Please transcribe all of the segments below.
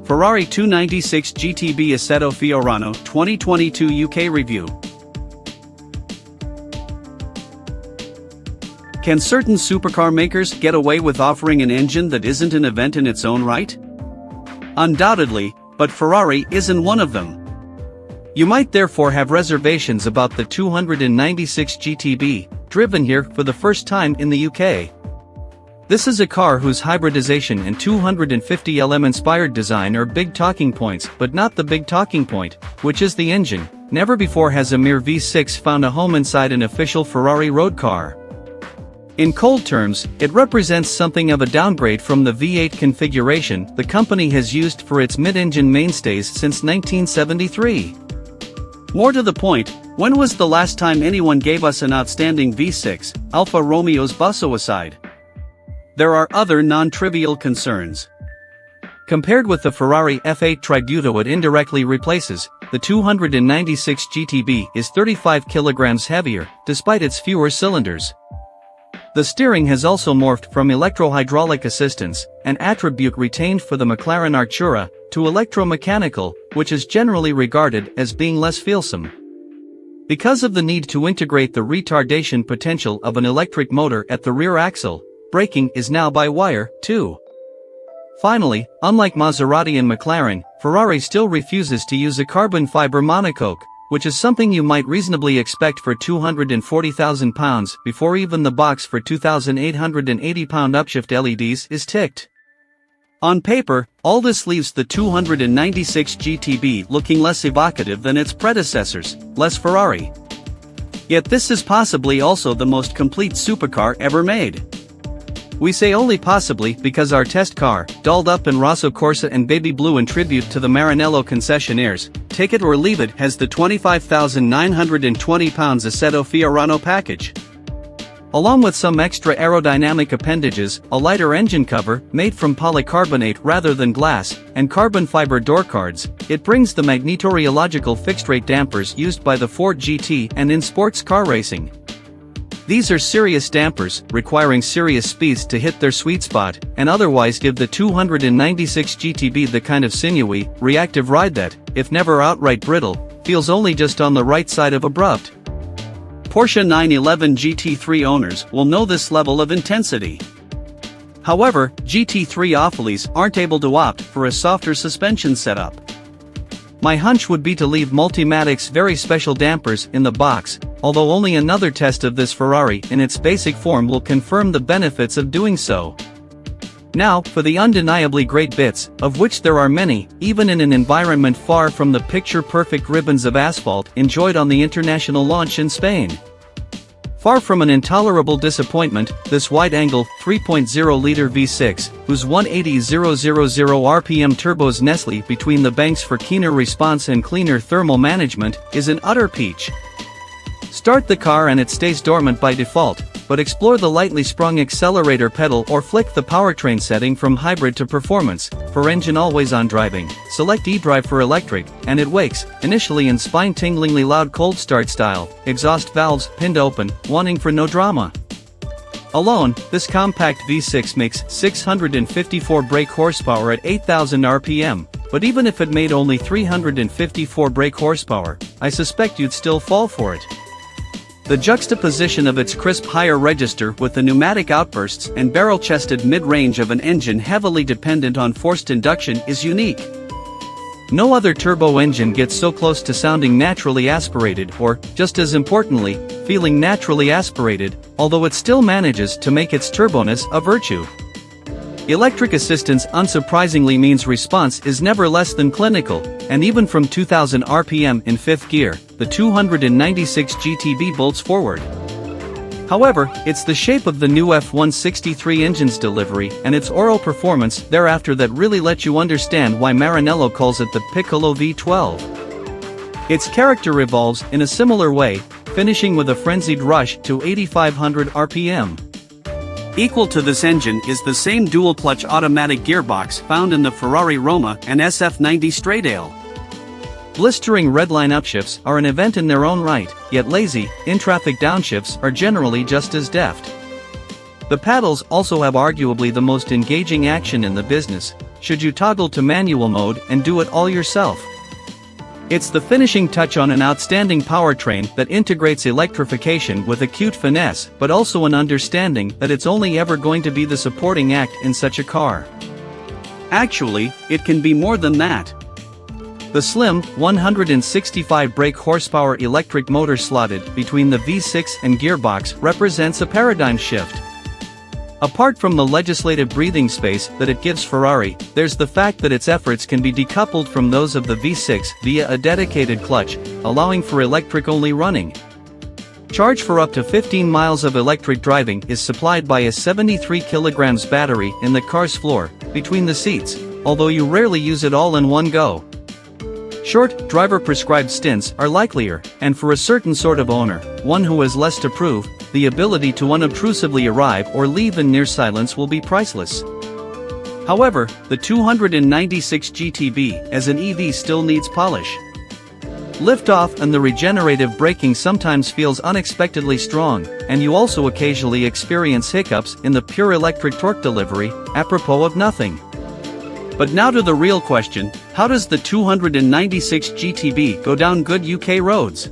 Ferrari 296 GTB Assetto Fiorano 2022 UK review. Can certain supercar makers get away with offering an engine that isn't an event in its own right? Undoubtedly, but Ferrari isn't one of them. You might therefore have reservations about the 296 GTB, driven here for the first time in the UK. This is a car whose hybridization and 250L-inspired design are big talking points, but not the big talking point, which is the engine. Never before has a mere V6 found a home inside an official Ferrari road car. In cold terms, it represents something of a downgrade from the V8 configuration the company has used for its mid-engine mainstays since 1973. More to the point, when was the last time anyone gave us an outstanding V6, Alfa Romeo's Busso aside? There are other non-trivial concerns. Compared with the Ferrari F8 Tributo it indirectly replaces, the 296 GTB is 35 kilograms heavier, despite its fewer cylinders. The steering has also morphed from electro-hydraulic assistance, an attribute retained for the McLaren Artura, to electromechanical, which is generally regarded as being less feelsome. Because of the need to integrate the retardation potential of an electric motor at the rear axle, braking is now by wire, too. Finally, unlike Maserati and McLaren, Ferrari still refuses to use a carbon fiber monocoque, which is something you might reasonably expect for £240,000 before even the box for 2,880-pound upshift LEDs is ticked. On paper, all this leaves the 296 GTB looking less evocative than its predecessors, less Ferrari. Yet this is possibly also the most complete supercar ever made. We say only possibly because our test car, dolled up in Rosso Corsa and baby blue in tribute to the Maranello concessionaires, take it or leave it, has the 25,920 pounds Assetto Fiorano package. Along with some extra aerodynamic appendages, a lighter engine cover, made from polycarbonate rather than glass, and carbon fiber door cards, it brings the magnetorheological fixed-rate dampers used by the Ford GT and in sports car racing. These are serious dampers, requiring serious speeds to hit their sweet spot, and otherwise give the 296 GTB the kind of sinewy, reactive ride that, if never outright brittle, feels only just on the right side of abrupt. Porsche 911 GT3 owners will know this level of intensity. However, GT3 Opheles aren't able to opt for a softer suspension setup. My hunch would be to leave Multimatic's very special dampers in the box, although only another test of this Ferrari in its basic form will confirm the benefits of doing so. Now, for the undeniably great bits, of which there are many, even in an environment far from the picture-perfect ribbons of asphalt enjoyed on the international launch in Spain. Far from an intolerable disappointment, this wide-angle, 3.0-liter V6, whose 180,000 RPM turbos Nestle between the banks for keener response and cleaner thermal management, is an utter peach. Start the car and it stays dormant by default, but explore the lightly sprung accelerator pedal or flick the powertrain setting from hybrid to performance, for engine always-on driving, select eDrive for electric, and it wakes, initially in spine-tinglingly loud cold start style, exhaust valves pinned open, wanting for no drama. Alone, this compact V6 makes 654 brake horsepower at 8,000 RPM, but even if it made only 354 brake horsepower, I suspect you'd still fall for it. The juxtaposition of its crisp higher register with the pneumatic outbursts and barrel-chested mid-range of an engine heavily dependent on forced induction is unique. No other turbo engine gets so close to sounding naturally aspirated or, just as importantly, feeling naturally aspirated, although it still manages to make its turboness a virtue. Electric assistance unsurprisingly means response is never less than clinical, and even from 2000 RPM in fifth gear, the 296 GTB bolts forward. However, it's the shape of the new F163 engine's delivery and its oral performance thereafter that really let you understand why Maranello calls it the Piccolo V12. Its character revolves in a similar way, finishing with a frenzied rush to 8,500 RPM. Equal to this engine is the same dual-clutch automatic gearbox found in the Ferrari Roma and SF90 Stradale. Blistering redline upshifts are an event in their own right, yet lazy, in-traffic downshifts are generally just as deft. The paddles also have arguably the most engaging action in the business, should you toggle to manual mode and do it all yourself. It's the finishing touch on an outstanding powertrain that integrates electrification with acute finesse, but also an understanding that it's only ever going to be the supporting act in such a car. Actually, it can be more than that. The slim, 165 brake horsepower electric motor slotted between the V6 and gearbox represents a paradigm shift. Apart from the legislative breathing space that it gives Ferrari, there's the fact that its efforts can be decoupled from those of the V6 via a dedicated clutch, allowing for electric-only running. Charge for up to 15 miles of electric driving is supplied by a 73 kg battery in the car's floor, between the seats, although you rarely use it all in one go. Short, driver-prescribed stints are likelier, and for a certain sort of owner, one who has less to prove, the ability to unobtrusively arrive or leave in near silence will be priceless. However, the 296 GTB as an EV still needs polish. Liftoff and the regenerative braking sometimes feels unexpectedly strong, and you also occasionally experience hiccups in the pure electric torque delivery, apropos of nothing. But now to the real question, how does the 296 GTB go down good UK roads?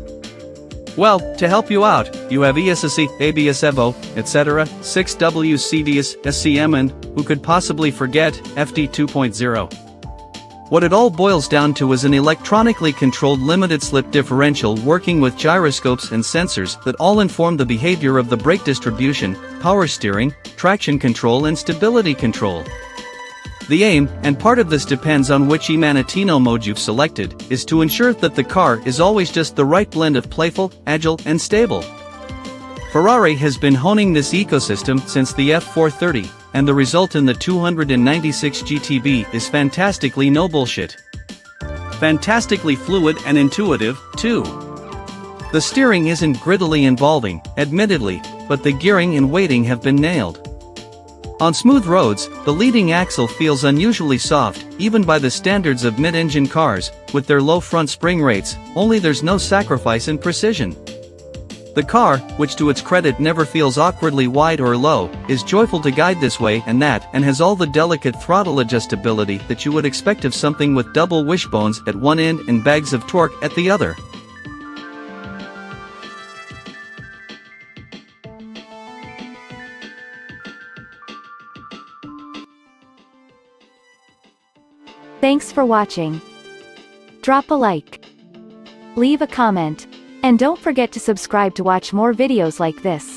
Well, to help you out, you have ESC, ABS Evo, etc., 6W CDS, SCM and, who could possibly forget, FD 2.0. What it all boils down to is an electronically controlled limited slip differential working with gyroscopes and sensors that all inform the behavior of the brake distribution, power steering, traction control and stability control. The aim, and part of this depends on which Imanitino mode you've selected, is to ensure that the car is always just the right blend of playful, agile, and stable. Ferrari has been honing this ecosystem since the F430, and the result in the 296 GTB is fantastically no bullshit. Fantastically fluid and intuitive, too. The steering isn't grittily involving, admittedly, but the gearing and weighting have been nailed. On smooth roads, the leading axle feels unusually soft, even by the standards of mid-engine cars, with their low front spring rates, only there's no sacrifice in precision. The car, which to its credit never feels awkwardly wide or low, is joyful to guide this way and that and has all the delicate throttle adjustability that you would expect of something with double wishbones at one end and bags of torque at the other. Thanks for watching. Drop a like. Leave a comment. And don't forget to subscribe to watch more videos like this.